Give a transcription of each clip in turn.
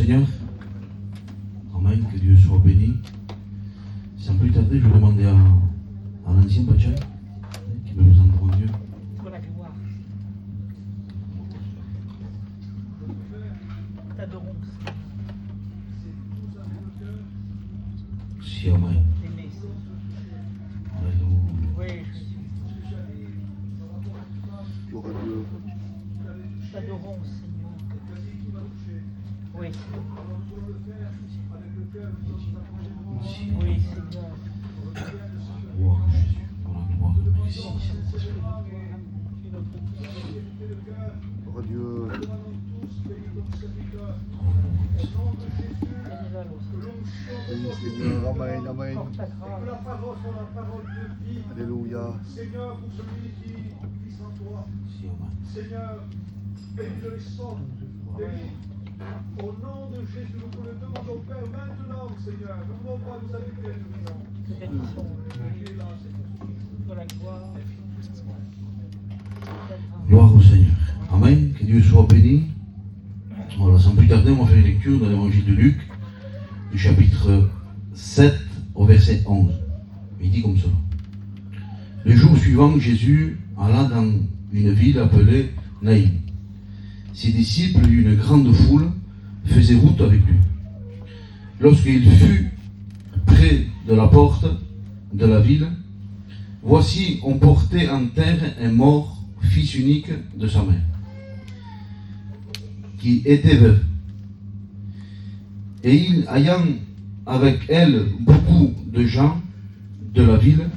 Seigneur. Amen, que Dieu soit béni. Sans plus tarder, je vais demander à l'ancien Bachai qui veut nous entendre en Dieu. Pour la gloire. T'adorons. Si, Amen. Aimé. Alléluia. Oui, t'adorons, Seigneur. Oui. Si, Oui, Seigneur. gloire à Jésus, pour la gloire, merci. Oh Dieu. Oui, Seigneur, Amen, Amen. Porte ta grâce. Alléluia. Seigneur, pour celui qui vit en toi. Si, Amen. Seigneur, bénis de les sortes. Bénis. Au nom de Jésus, nous te le demandons, Père, maintenant, Seigneur. Nous ne voulons pas nous habiter, nous disons. Te bénissons. Tu es là, Seigneur. Pour la gloire. Gloire au Seigneur. Amen. Que Dieu soit béni. Voilà, sans plus tarder, on va faire une lecture dans l'évangile de Luc, du chapitre 7 au verset 11. Il dit comme cela. Le jour suivant, Jésus alla dans une ville appelée Naïm. Ses disciples, une grande foule, faisaient route avec lui. Lorsqu'il fut près de la porte de la ville, voici, on portait en terre un mort, fils unique de sa mère, qui était veuve. Et il, ayant avec elle beaucoup de gens de la ville,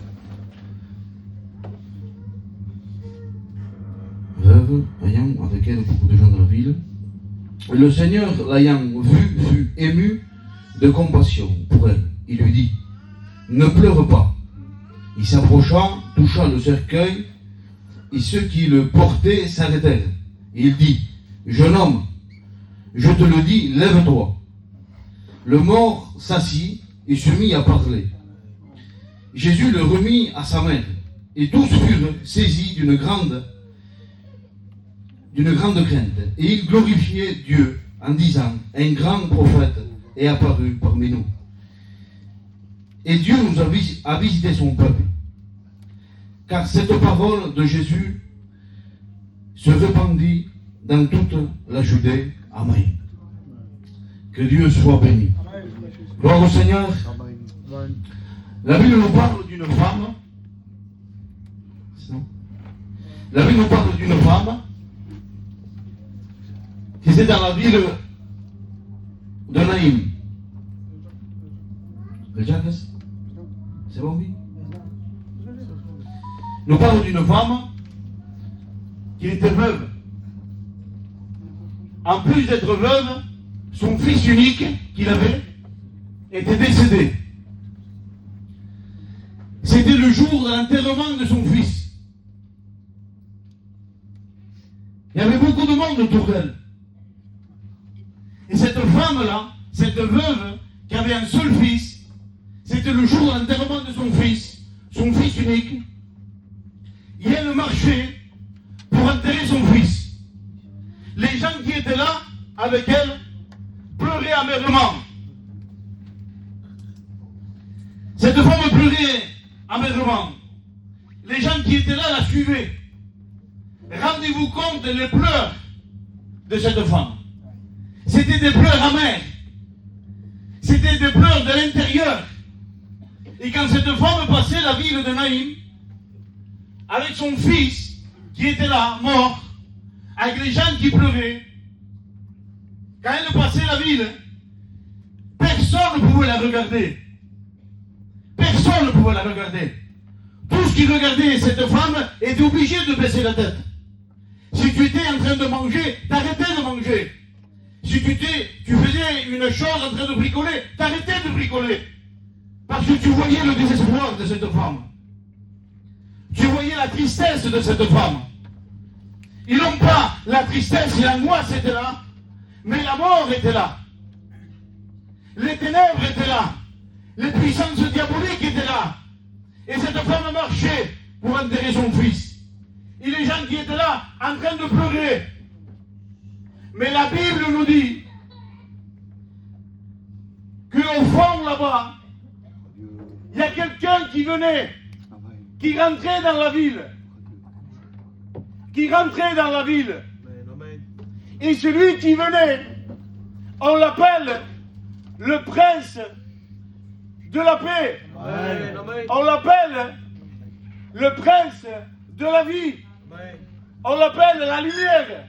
veuve, ayant avec elle beaucoup de gens de la ville, le Seigneur, l'ayant vue, fut ému de compassion pour elle. Il lui dit, ne pleure pas. Il s'approcha, toucha le cercueil, et ceux qui le portaient s'arrêtèrent. Il dit, jeune homme, je te le dis, lève-toi. Le mort s'assit et se mit à parler. Jésus le remit à sa mère, et tous furent saisis d'une grande crainte. Et ils glorifiaient Dieu en disant, un grand prophète est apparu parmi nous. Et Dieu nous a visité son peuple. Car cette parole de Jésus se répandit dans toute la Judée. Amen. Que Dieu soit béni. Gloire au Seigneur. Amen. La Bible nous parle d'une femme. La Bible nous parle d'une femme qui était dans la ville de Naïm. Le Jacques, c'est bon, oui? Nous parle d'une femme qui était veuve. En plus d'être veuve, son fils unique qu'il avait était décédé. C'était le jour de l'enterrement de son fils. Il y avait beaucoup de monde autour d'elle. Et cette femme-là, cette veuve, qui avait un seul fils, c'était le jour de l'enterrement de son fils unique, et elle marchait pour enterrer son fils. Les gens qui étaient là, avec elle, pleuraient amèrement. Cette femme pleurait amèrement. Les gens qui étaient là la suivaient. Rendez-vous compte des pleurs de cette femme. C'était des pleurs amers. C'était des pleurs de l'intérieur. Et quand cette femme passait la ville de Naïm, avec son fils qui était là, mort, avec les gens qui pleuraient, quand elle passait la ville, personne ne pouvait la regarder. Personne ne pouvait la regarder. Tous qui regardaient cette femme étaient obligés de baisser la tête. Si tu étais en train de manger, t'arrêtais de manger. Si tu faisais une chose en train de bricoler, t'arrêtais de bricoler. Parce que tu voyais le désespoir de cette femme. Tu voyais la tristesse de cette femme. Et non pas la tristesse et l'angoisse étaient là, mais la mort était là. Les ténèbres étaient là. Les puissances diaboliques étaient là. Et cette femme marchait pour enterrer son fils. Et les gens qui étaient là, en train de pleurer. Mais la Bible nous dit qui venaient, Amen. qui rentraient dans la ville. Qui rentrait dans la ville. Et celui qui venait, on l'appelle le prince de la paix. On l'appelle le prince de la vie. On l'appelle la lumière.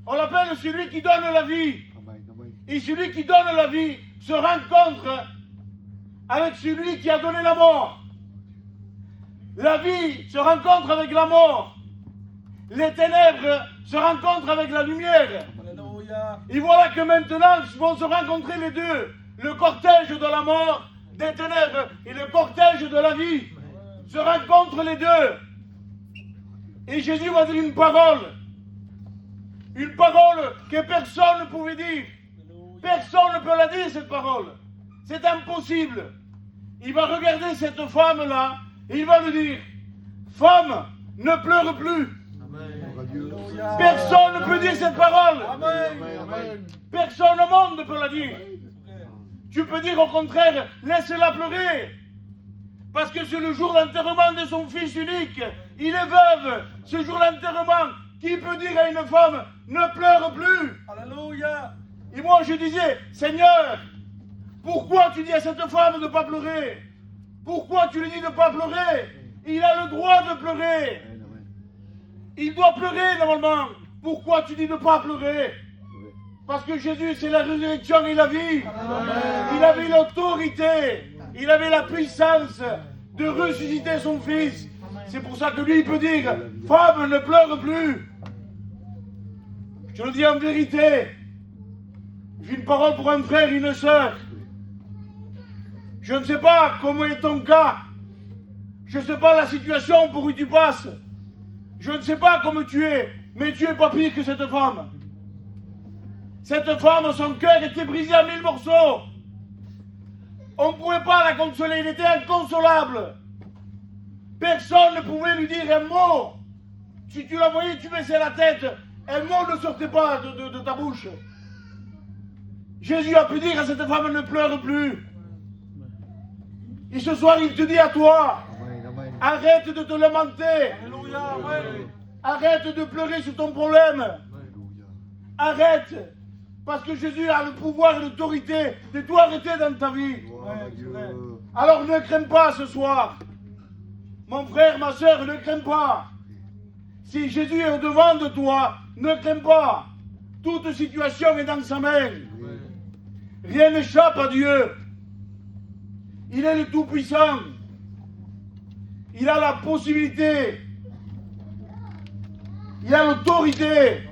On l'appelle celui qui donne la vie. Amen. Amen. Et celui qui donne la vie se rencontre avec celui qui a donné la mort. La vie se rencontre avec la mort. Les ténèbres se rencontrent avec la lumière. Et voilà que maintenant vont se rencontrer les deux. Le cortège de la mort, des ténèbres, et le cortège de la vie. Se rencontrent les deux. Et Jésus va dire une parole. Une parole que personne ne pouvait dire. Personne ne peut la dire, cette parole. C'est impossible. Il va regarder cette femme-là et il va lui dire, femme, ne pleure plus. Gloire à Dieu. Personne ne peut dire cette parole. Amen. Amen. Personne au monde ne peut la dire. Tu peux dire au contraire, laisse-la pleurer. Parce que c'est le jour d'enterrement de son fils unique. Il est veuve. Ce jour d'enterrement, qui peut dire à une femme, ne pleure plus. Alléluia. Et moi je disais, Seigneur, pourquoi tu dis à cette femme de ne pas pleurer? Pourquoi tu lui dis de ne pas pleurer? Il a le droit de pleurer. Amen. Amen. Il doit pleurer normalement. Pourquoi tu dis de ne pas pleurer? Parce que Jésus, c'est la résurrection et la vie. Il avait l'autorité, il avait la puissance de ressusciter son fils. C'est pour ça que lui, il peut dire, femme, ne pleure plus. Je te le dis en vérité. J'ai une parole pour un frère et une sœur. Je ne sais pas comment est ton cas. Je ne sais pas la situation pour où tu passes. Je ne sais pas comment tu es, mais tu es pas pire que cette femme. Cette femme, son cœur était brisé en 1000 morceaux. On ne pouvait pas la consoler, il était inconsolable. Personne ne pouvait lui dire un mot. Si tu la voyais, tu baissais la tête. Un mot ne sortait pas de ta bouche. Jésus a pu dire à cette femme, ne pleure plus. Et ce soir, il te dit à toi, Amen. Amen. arrête de te lamenter. Alléluia. Amen. Arrête de pleurer sur ton problème. Alléluia. Arrête. Parce que Jésus a le pouvoir et l'autorité de tout arrêter dans ta vie. Gloire à Dieu. Alors ne crains pas ce soir. Mon frère, ma soeur, ne crains pas. Si Jésus est au-devant de toi, ne crains pas. Toute situation est dans sa main. Rien n'échappe à Dieu. Il est le Tout-Puissant. Il a la possibilité. Il a l'autorité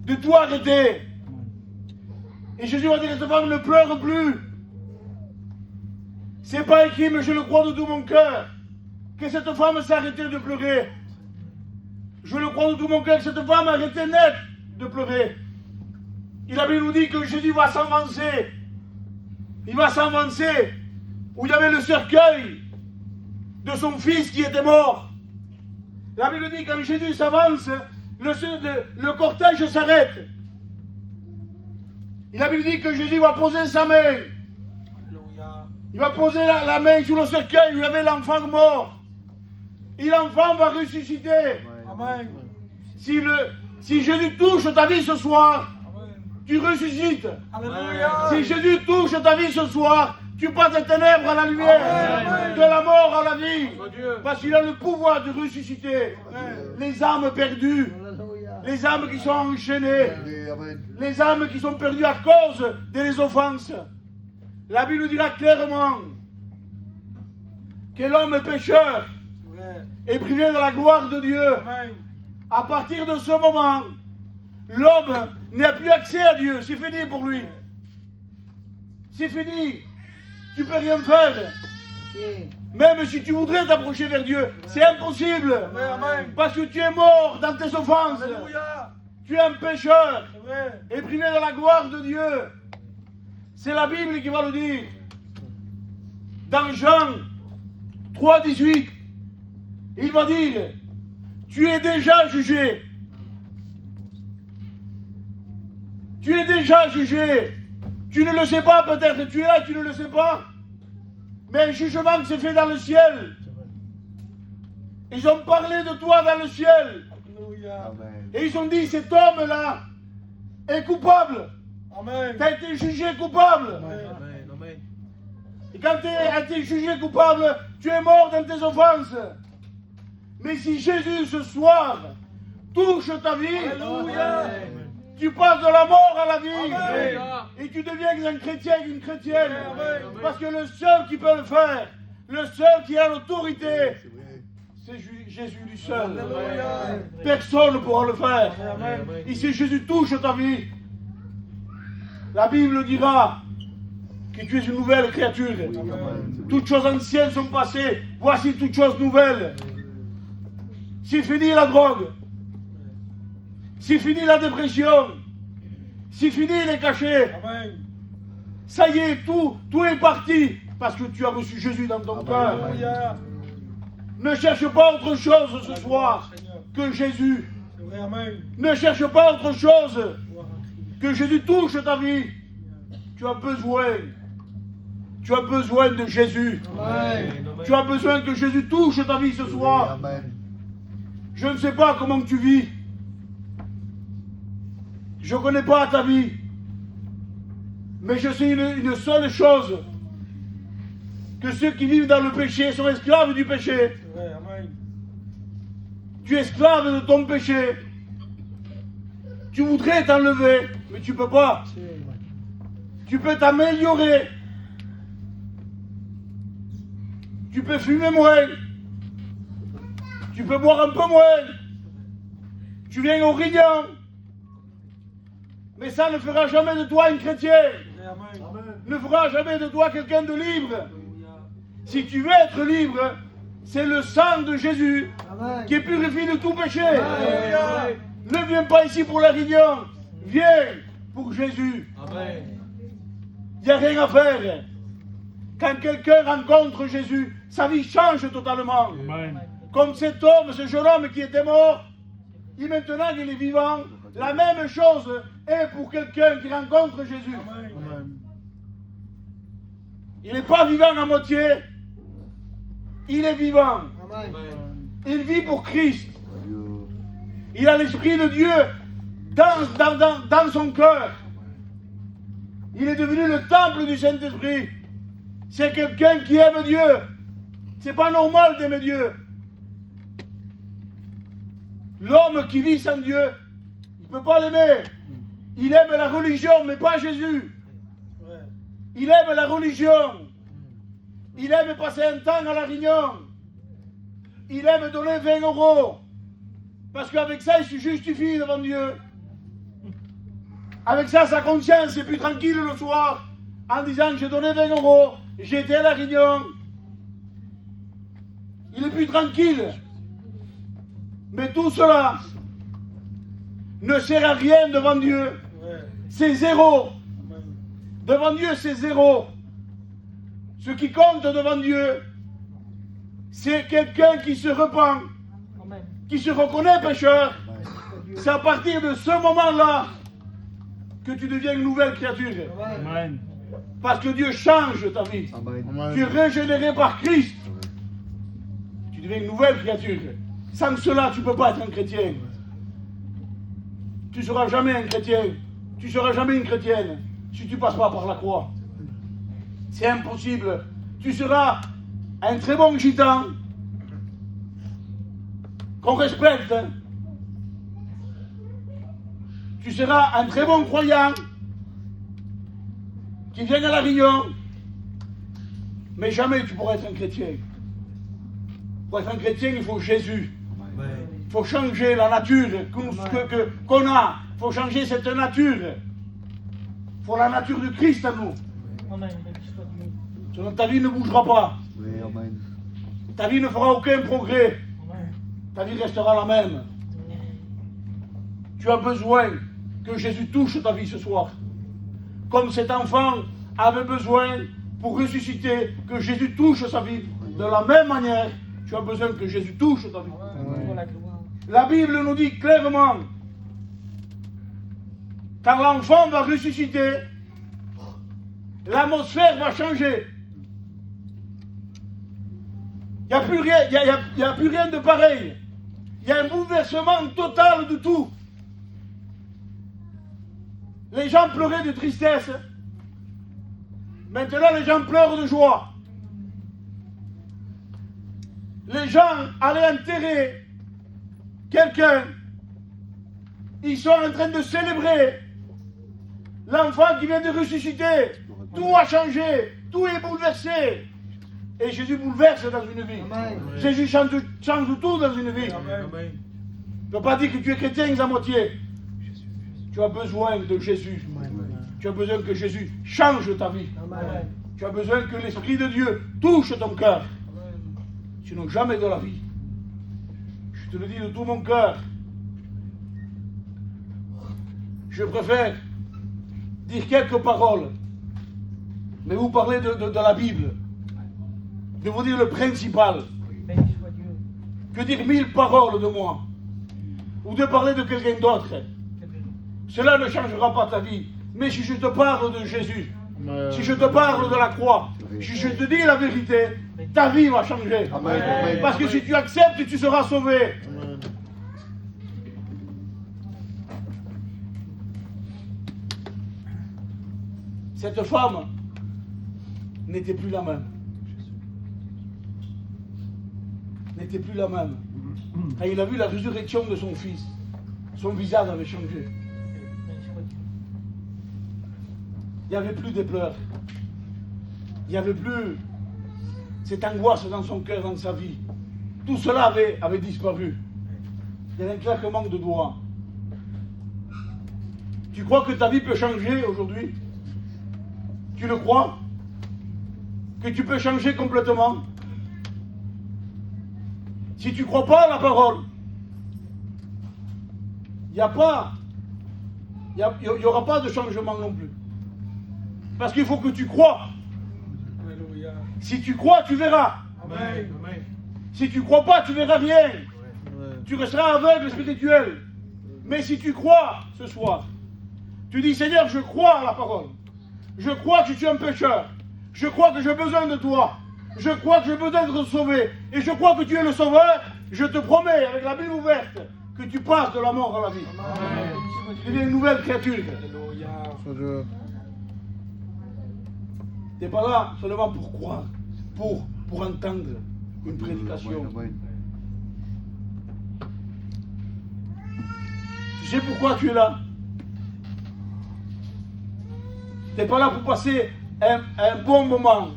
de tout arrêter. Et Jésus va dire à cette femme, ne pleure plus. C'est pas écrit, mais je le crois de tout mon cœur, que cette femme s'est arrêtée de pleurer. Je le crois de tout mon cœur que cette femme a arrêté net de pleurer. Il avait nous dit que Jésus va s'avancer. Il va s'avancer où il y avait le cercueil de son fils qui était mort. La Bible dit que quand Jésus s'avance, le cortège s'arrête. Il avait dit que Jésus va poser sa main. Alléluia. Il va poser la main sur le cercueil où il y avait l'enfant mort. Et l'enfant va ressusciter. Amen. Si Jésus touche ta vie ce soir, Amen. tu ressuscites. Alléluia. Si Jésus touche ta vie ce soir, tu passes des ténèbres à la lumière, Amen. de la mort à la vie. Dieu. Parce qu'il a le pouvoir de ressusciter les âmes perdues, Alléluia. les âmes qui sont enchaînées, Amen. les âmes qui sont perdues à cause des offenses. La Bible nous dira clairement que l'homme pécheur Ouais. est privé de la gloire de Dieu. Amen. À partir de ce moment, l'homme n'a plus accès à Dieu. C'est fini pour lui. C'est fini. Tu peux rien faire. Même si tu voudrais t'approcher vers Dieu, c'est impossible. Amen. Parce que tu es mort dans tes offenses. Alléluia. Tu es un pécheur. C'est vrai. Et privé de la gloire de Dieu. C'est la Bible qui va le dire. Dans Jean 3,18, il va dire, tu es déjà jugé. Tu es déjà jugé. Tu ne le sais pas peut-être, tu es là, tu ne le sais pas. Mais un jugement qui s'est fait dans le ciel. Ils ont parlé de toi dans le ciel. Alléluia. Amen. Et ils ont dit, cet homme-là est coupable. Amen. Tu as été jugé coupable. Amen. Amen. Et quand tu as été jugé coupable, tu es mort dans tes offenses. Mais si Jésus ce soir touche ta vie, Alléluia. tu passes de la mort à la vie. Amen. Et tu deviens un chrétien, une chrétienne. Amen. Parce que le seul qui peut le faire, le seul qui a l'autorité, C'est vrai. c'est Jésus lui seul. Alléluia. Personne ne pourra le faire. Amen. Et si Jésus touche ta vie, la Bible dira que tu es une nouvelle créature. Amen. Toutes choses anciennes sont passées. Voici toutes choses nouvelles. C'est fini la drogue. C'est fini la dépression. C'est fini les cachets. Amen. Ça y est, tout est parti. Parce que tu as reçu Jésus dans ton cœur. Alléluia. Ne cherche pas autre chose ce soir Seigneur. que Jésus. C'est vrai, Amen. Ne cherche pas autre chose Gloire à Christ. que Jésus touche ta vie. Tu as besoin. Tu as besoin de Jésus. Amen. Tu as besoin que Jésus touche ta vie ce soir. Amen. Je ne sais pas comment tu vis. Je ne connais pas ta vie. Mais je sais une seule chose. Que ceux qui vivent dans le péché sont esclaves du péché. C'est vrai, Amen. Tu es esclave de ton péché. Tu voudrais t'enlever, mais tu ne peux pas. Tu peux t'améliorer. Tu peux fumer moins. Tu peux boire un peu moins. Tu viens au Rignan. Mais ça ne fera jamais de toi un chrétien. C'est vrai, Amen. Ne fera jamais de toi quelqu'un de libre. Alléluia. Si tu veux être libre, c'est le sang de Jésus qui purifie de tout péché. Alléluia. Ne viens pas ici pour la réunion. Viens pour Jésus. Amen. Il n'y a rien à faire. Quand quelqu'un rencontre Jésus, sa vie change totalement. Comme cet homme, ce jeune homme qui était mort, et maintenant il est vivant. La même chose est pour quelqu'un qui rencontre Jésus. Amen. Il n'est pas vivant à moitié. Il est vivant. Amen. Il vit pour Christ. Dieu. Il a l'Esprit de Dieu dans son cœur. Il est devenu le temple du Saint-Esprit. C'est quelqu'un qui aime Dieu. C'est pas normal d'aimer Dieu. L'homme qui vit sans Dieu, il ne peut pas l'aimer. Il aime la religion, mais pas Jésus. Ouais. Il aime la religion. Il aime passer un temps à la réunion. Il aime donner 20 €. Parce qu'avec ça, il se justifie devant Dieu. Avec ça, sa conscience est plus tranquille le soir, en disant j'ai donné 20 €, j'étais à la réunion. Il est plus tranquille. Mais tout cela ne sert à rien devant Dieu. Ouais. C'est zéro. Amen. Devant Dieu, c'est zéro. Ce qui compte devant Dieu, c'est quelqu'un qui se repent, Amen. qui se reconnaît pécheur. C'est à partir de ce moment-là que tu deviens une nouvelle créature. Amen. Parce que Dieu change ta vie. Amen. Tu es régénéré par Christ. Tu deviens une nouvelle créature. Sans cela, tu ne peux pas être un chrétien. Tu ne seras jamais un chrétien. Tu ne seras jamais une chrétienne si tu ne passes pas par la croix. C'est impossible. Tu seras un très bon gitan qu'on respecte. Tu seras un très bon croyant qui vient à la réunion, mais jamais tu pourras être un chrétien. Pour être un chrétien, il faut Jésus. Il faut changer la nature qu'on a. Il faut changer cette nature. Il faut la nature de Christ à nous. Amen. Béni soit Dieu. Sinon ta vie ne bougera pas. Oui, amen. Ta vie ne fera aucun progrès. Amen. Ta vie restera la même. Tu as besoin que Jésus touche ta vie ce soir. Comme cet enfant avait besoin pour ressusciter, que Jésus touche sa vie. De la même manière, tu as besoin que Jésus touche ta vie. Pour la gloire. La Bible nous dit clairement, quand l'enfant va ressusciter, l'atmosphère va changer. Il n'y a plus rien, il y a plus rien de pareil. Il y a un bouleversement total de tout. Les gens pleuraient de tristesse. Maintenant, les gens pleurent de joie. Les gens allaient enterrer quelqu'un. Ils sont en train de célébrer l'enfant qui vient de ressusciter. Tout a changé. Tout est bouleversé. Et Jésus bouleverse dans une vie. Amen. Jésus change tout dans une vie. Amen. Tu ne peux pas dire que tu es chrétien à moitié. Tu as besoin de Jésus. Tu as besoin que Jésus change ta vie. Amen. Tu as besoin que l'Esprit de Dieu touche ton cœur. Sinon, jamais de la vie. Je te le dis de tout mon cœur. Je préfère dire quelques paroles, mais vous parlez de la Bible, de vous dire le principal, Béni soit Dieu. que dire 1000 paroles de moi, ou de parler de quelqu'un d'autre. Cela ne changera pas ta vie. Mais si je te parle de Jésus, si je te parle de la croix, si je te dis la vérité, ta vie va changer. Amen. Amen. Parce que si tu acceptes, tu seras sauvé. Cette femme n'était plus la même. N'était plus la même. Quand il a vu la résurrection de son fils, son visage avait changé. Béni soit Dieu. Il n'y avait plus de pleurs. Il n'y avait plus cette angoisse dans son cœur, dans sa vie. Tout cela avait disparu. Il y avait un claquement de doigts. Tu crois que ta vie peut changer aujourd'hui? Tu le crois? Que tu peux changer complètement? Si tu ne crois pas à la parole, il n'y aura pas de changement non plus. Parce qu'il faut que tu crois. Alléluia. Si tu crois, tu verras. Amen. Amen. Si tu ne crois pas, tu verras rien. Tu resteras aveugle spirituel. Mais si tu crois ce soir, tu dis Seigneur, je crois à la parole. Je crois que je suis un pécheur. Je crois que j'ai besoin de toi. Je crois que j'ai besoin d'être sauvé. Et je crois que tu es le sauveur. Je te promets, avec la Bible ouverte, que tu passes de la mort à la vie. Amen. Tu deviens une nouvelle créature. Alléluia. Tu n'es pas là seulement pour croire, pour entendre une prédication. Amen. Tu sais pourquoi tu es là? Tu n'es pas là pour passer un bon moment.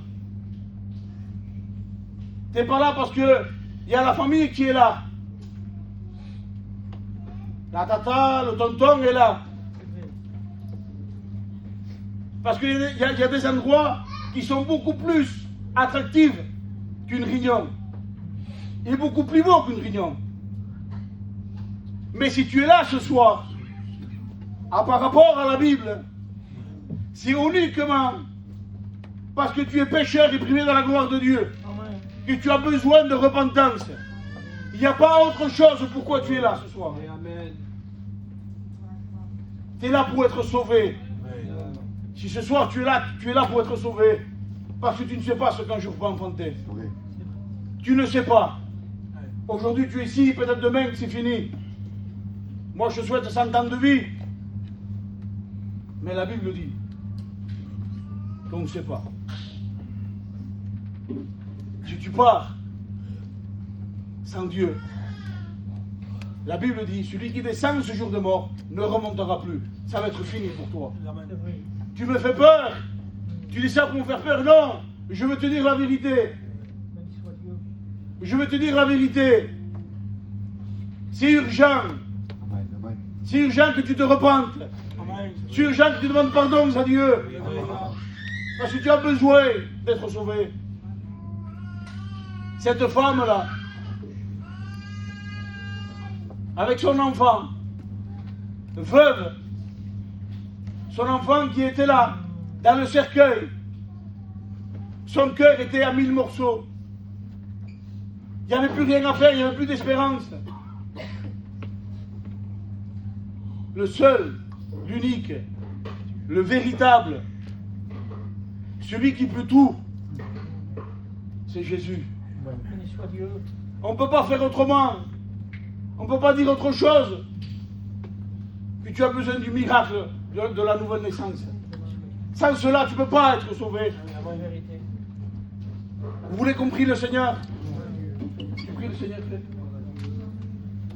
Tu n'es pas là parce que il y a la famille qui est là. La tata, le tonton est là. Parce qu'il y a des endroits qui sont beaucoup plus attractifs qu'une réunion. Et beaucoup plus beau qu'une réunion. Mais si tu es là ce soir, par rapport à la Bible, c'est uniquement parce que tu es pécheur et privé de la gloire de Dieu Amen. que tu as besoin de repentance. Il n'y a pas autre chose pourquoi tu es là ce soir. Amen. Tu es là pour être sauvé. Si ce soir tu es là pour être sauvé, parce que tu ne sais pas ce qu'un jour va enfanter. Oui. Tu ne sais pas. Aujourd'hui tu es ici, peut-être demain c'est fini. Moi je souhaite 100 ans de vie. Mais la Bible dit qu'on ne sait pas. Si tu pars sans Dieu, la Bible dit, celui qui descend ce jour de mort ne remontera plus. Ça va être fini pour toi. C'est vrai. Tu me fais peur. Tu dis ça pour me faire peur. Non, je veux te dire la vérité. Béni soit Dieu. Je veux te dire la vérité. C'est urgent. Amen. Amen. C'est urgent que tu te repentes. Amen. C'est urgent que tu demandes pardon à Dieu. Parce que tu as besoin d'être sauvé. Cette femme-là, avec son enfant, veuve, son enfant qui était là, dans le cercueil, son cœur était à 1000 morceaux. Il n'y avait plus rien à faire, il n'y avait plus d'espérance. Le seul, l'unique, le véritable, celui qui peut tout, c'est Jésus. Béni soit Dieu. On ne peut pas faire autrement. On ne peut pas dire autre chose. Que tu as besoin du miracle de la nouvelle naissance. Sans cela, tu ne peux pas être sauvé. La vérité. Vous voulez qu'on prie le Seigneur? Tu pries le Seigneur, frère?